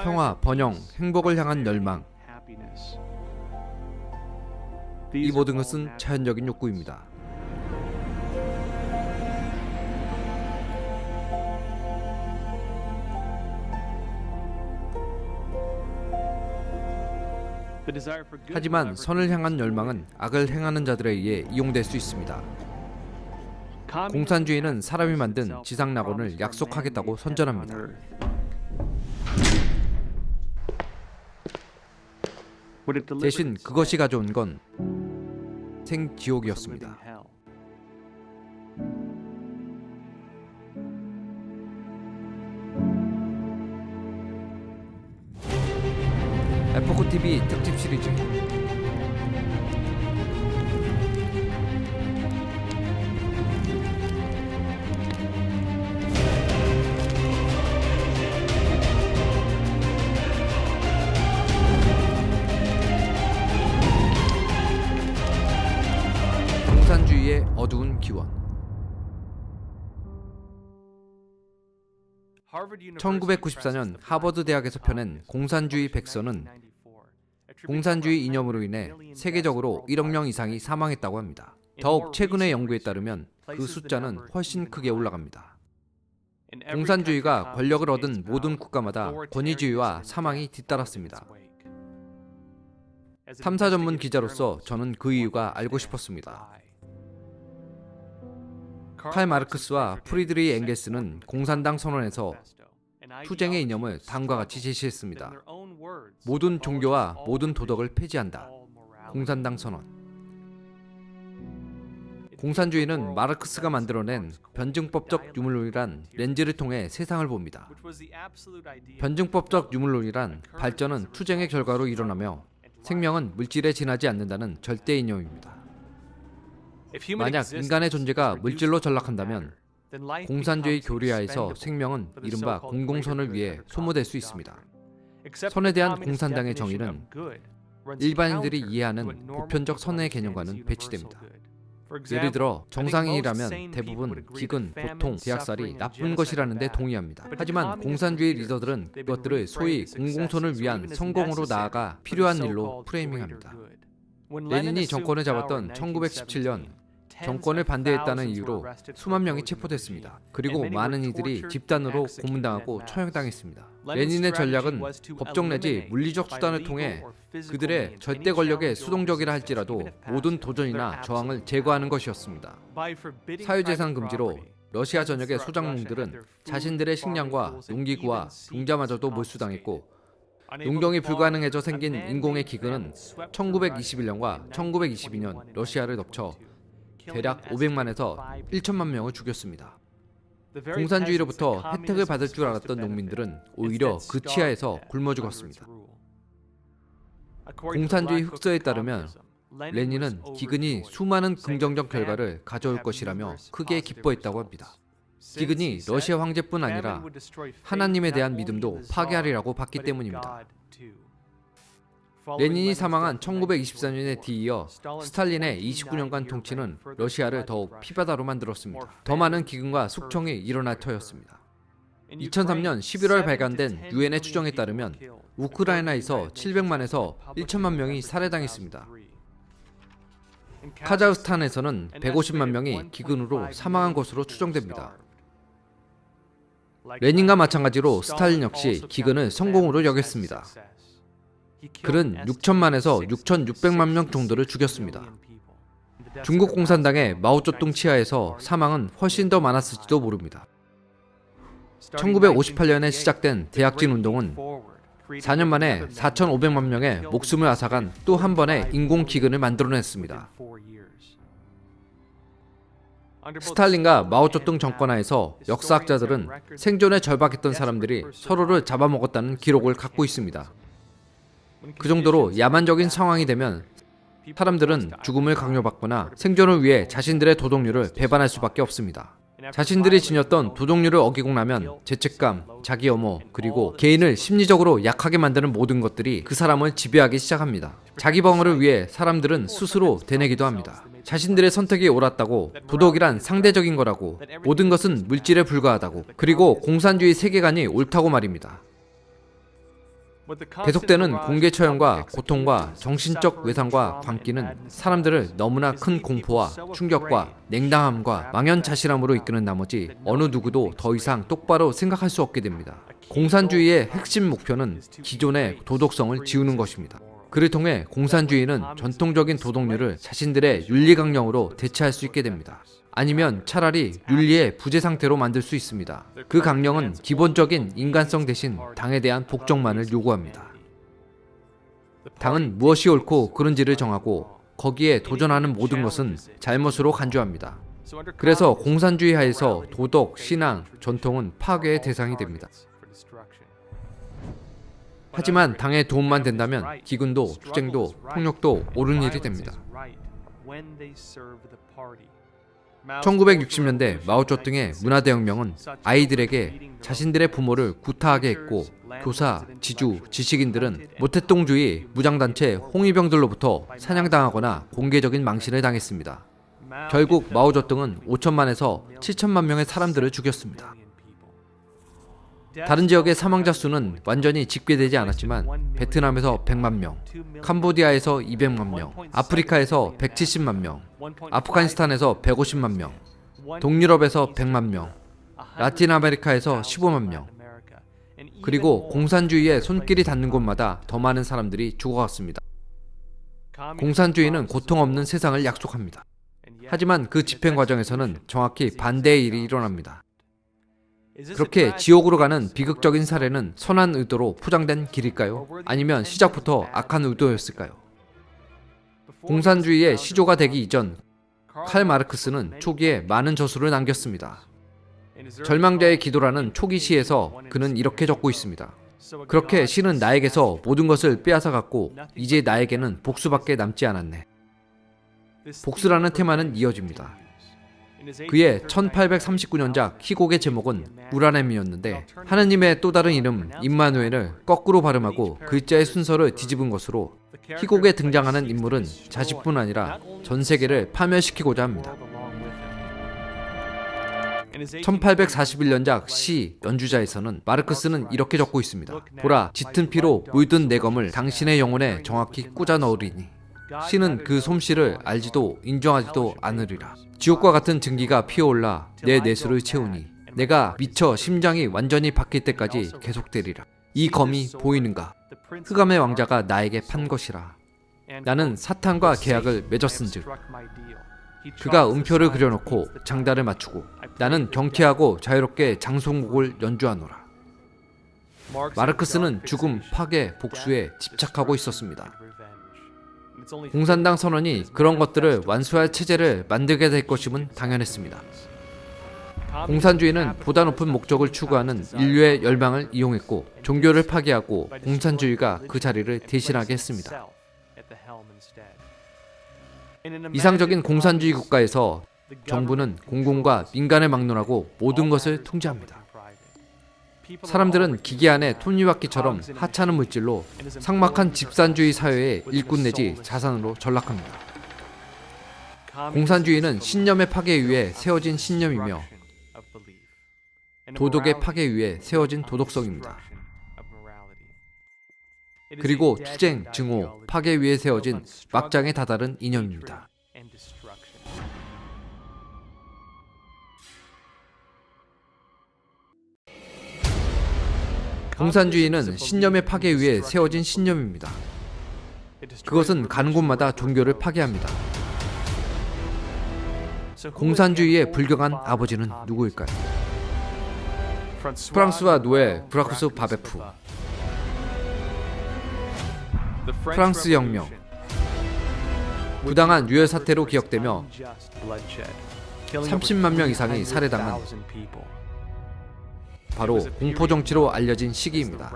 평화, 번영, 행복을 향한 열망. 이 모든 것은 자연적인 욕구입니다. 하지만 선을 향한 열망은 악을 행하는 자들에 의해 이용될 수 있습니다. 공산주의는 사람이 만든 지상낙원을 약속하겠다고 선전합니다. 대신 그것이 가져온 건 생지옥이었습니다. 에포크TV 특집 시리즈 공산주의의 어두운 기원. 1994년 하버드 대학에서 펴낸 공산주의 백서는 공산주의 이념으로 인해 세계적으로 1억 명 이상이 사망했다고 합니다. 더욱 최근의 연구에 따르면 그 숫자는 훨씬 크게 올라갑니다. 공산주의가 권력을 얻은 모든 국가마다 권위주의와 사망이 뒤따랐습니다. 탐사 전문 기자로서 저는 그 이유가 알고 싶었습니다. 칼 마르크스와 프리드리히 엥겔스는 공산당 선언에서 투쟁의 이념을 다음과 같이 제시했습니다. 모든 종교와 모든 도덕을 폐지한다. 공산당 선언. 공산주의는 마르크스가 만들어낸 변증법적 유물론이란 렌즈를 통해 세상을 봅니다. 변증법적 유물론이란 발전은 투쟁의 결과로 일어나며 생명은 물질에 지나지 않는다는 절대 이념입니다. 만약 인간의 존재가 물질로 전락한다면 공산주의 교리하에서 생명은 이른바 공공선을 위해 소모될 수 있습니다. 선에 대한 공산당의 정의는 일반인들이 이해하는 보편적 선의 개념과는 배치됩니다. 예를 들어 정상인이라면 대부분 기근, 고통, 대학살이 나쁜 것이라는 데 동의합니다. 하지만 공산주의 리더들은 그것들을 소위 공공선을 위한 성공으로 나아가 필요한 일로 프레이밍합니다. 레닌이 정권을 잡았던 1917년 정권을 반대했다는 이유로 수만 명이 체포됐습니다. 그리고 많은 이들이 집단으로 고문당하고 처형당했습니다. 레닌의 전략은 법적 내지 물리적 수단을 통해 그들의 절대 권력에 수동적이라 할지라도 모든 도전이나 저항을 제거하는 것이었습니다. 사유재산 금지로 러시아 전역의 소작농들은 자신들의 식량과 농기구와 종자마저도 몰수당했고 농경이 불가능해져 생긴 인공의 기근은 1921년과 1922년 러시아를 덮쳐 대략 500만에서 1천만 명을 죽였습니다. 공산주의로부터 혜택을 받을 줄 알았던 농민들은 오히려 그 치하에서 굶어 죽었습니다. 공산주의 흑서에 따르면 레닌은 기근이 수많은 긍정적 결과를 가져올 것이라며 크게 기뻐했다고 합니다. 기근이 러시아 황제뿐 아니라 하나님에 대한 믿음도 파괴하리라고 봤기 때문입니다. 레닌이 사망한 1924년에 뒤이어 스탈린의 29년간 통치는 러시아를 더욱 피바다로 만들었습니다. 더 많은 기근과 숙청이 일어날 터였습니다. 2003년 11월 발간된 유엔의 추정에 따르면 우크라이나에서 700만에서 1천만 명이 살해당했습니다. 카자흐스탄에서는 150만 명이 기근으로 사망한 것으로 추정됩니다. 레닌과 마찬가지로 스탈린 역시 기근을 성공으로 여겼습니다. 그는 6천만에서 6,600만 명 정도를 죽였습니다. 중국 공산당의 마오쩌둥 치하에서 사망은 훨씬 더 많았을지도 모릅니다. 1958년에 시작된 대약진 운동은 4년 만에 4,500만 명의 목숨을 앗아간 또 한 번의 인공 기근을 만들어냈습니다. 스탈린과 마오쩌둥 정권 하에서 역사학자들은 생존에 절박했던 사람들이 서로를 잡아먹었다는 기록을 갖고 있습니다. 그 정도로 야만적인 상황이 되면 사람들은 죽음을 강요받거나 생존을 위해 자신들의 도덕률을 배반할 수밖에 없습니다. 자신들이 지녔던 도덕률을 어기고 나면 죄책감, 자기 혐오, 그리고 개인을 심리적으로 약하게 만드는 모든 것들이 그 사람을 지배하기 시작합니다. 자기 방어를 위해 사람들은 스스로 되뇌기도 합니다. 자신들의 선택이 옳았다고, 도덕이란 상대적인 거라고, 모든 것은 물질에 불과하다고, 그리고 공산주의 세계관이 옳다고 말입니다. 계속되는 공개 처형과 고통과 정신적 외상과 광기는 사람들을 너무나 큰 공포와 충격과 냉담함과 망연자실함으로 이끄는 나머지 어느 누구도 더 이상 똑바로 생각할 수 없게 됩니다. 공산주의의 핵심 목표는 기존의 도덕성을 지우는 것입니다. 그를 통해 공산주의는 전통적인 도덕률을 자신들의 윤리강령으로 대체할 수 있게 됩니다. 아니면 차라리 윤리의 부재 상태로 만들 수 있습니다. 그 강령은 기본적인 인간성 대신 당에 대한 복종만을 요구합니다. 당은 무엇이 옳고 그른지를 정하고 거기에 도전하는 모든 것은 잘못으로 간주합니다. 그래서 공산주의 하에서 도덕, 신앙, 전통은 파괴의 대상이 됩니다. 하지만 당의 도움만 된다면 기근도, 투쟁도, 폭력도 옳은 일이 됩니다. 1960년대 마오쩌둥의 문화대혁명은 아이들에게 자신들의 부모를 구타하게 했고 교사, 지주, 지식인들은 모택동주의 무장단체 홍위병들로부터 사냥당하거나 공개적인 망신을 당했습니다. 결국 마오쩌둥은 5천만에서 7천만 명의 사람들을 죽였습니다. 다른 지역의 사망자 수는 완전히 집계되지 않았지만 베트남에서 100만 명, 캄보디아에서 200만 명, 아프리카에서 170만 명, 아프가니스탄에서 150만 명, 동유럽에서 100만 명, 라틴 아메리카에서 15만 명, 그리고 공산주의에 손길이 닿는 곳마다 더 많은 사람들이 죽어갔습니다. 공산주의는 고통 없는 세상을 약속합니다. 하지만 그 집행 과정에서는 정확히 반대의 일이 일어납니다. 그렇게 지옥으로 가는 비극적인 사례는 선한 의도로 포장된 길일까요? 아니면 시작부터 악한 의도였을까요? 공산주의의 시조가 되기 이전 칼 마르크스는 초기에 많은 저술을 남겼습니다. 절망자의 기도라는 초기 시에서 그는 이렇게 적고 있습니다. 그렇게 신은 나에게서 모든 것을 빼앗아갔고 이제 나에게는 복수밖에 남지 않았네. 복수라는 테마는 이어집니다. 그의 1839년작 희곡의 제목은 우라넴이었는데 하느님의 또 다른 이름 임마누엘을 거꾸로 발음하고 글자의 순서를 뒤집은 것으로 희곡에 등장하는 인물은 자신뿐 아니라 전 세계를 파멸시키고자 합니다. 1841년작 시 연주자에서는 마르크스는 이렇게 적고 있습니다. 보라, 짙은 피로 물든 내 검을 당신의 영혼에 정확히 꽂아 넣으리니 신은 그 솜씨를 알지도 인정하지도 않으리라. 지옥과 같은 증기가 피어올라 내 내수를 채우니 내가 미쳐 심장이 완전히 바뀔 때까지 계속되리라. 이 검이 보이는가? 흑암의 왕자가 나에게 판 것이라. 나는 사탄과 계약을 맺었은즉 그가 음표를 그려놓고 장단을 맞추고 나는 경쾌하고 자유롭게 장송곡을 연주하노라. 마르크스는 죽음, 파괴, 복수에 집착하고 있었습니다. 공산당 선언이 그런 것들을 완수할 체제를 만들게 될 것임은 당연했습니다. 공산주의는 보다 높은 목적을 추구하는 인류의 열망을 이용했고 종교를 파괴하고 공산주의가 그 자리를 대신하게 했습니다. 이상적인 공산주의 국가에서 정부는 공공과 민간을 막론하고 모든 것을 통제합니다. 사람들은 기계 안에 톱니바퀴처럼 하찮은 물질로 삭막한 집산주의 사회의 일꾼 내지 자산으로 전락합니다. 공산주의는 신념의 파괴 위에 세워진 신념이며 도덕의 파괴 위에 세워진 도덕성입니다. 그리고 투쟁, 증오, 파괴 위에 세워진 막장에 다다른 이념입니다. 공산주의는 신념의 파괴 위에 세워진 신념입니다. 그것은 가는 곳마다 종교를 파괴합니다. 공산주의의 불경한 아버지는 누구일까요? 프랑스와 노엘 브라쿠스 바베프. 프랑스 혁명. 부당한 유혈 사태로 기억되며 30만 명 이상이 살해당한 바로 공포정치로 알려진 시기입니다.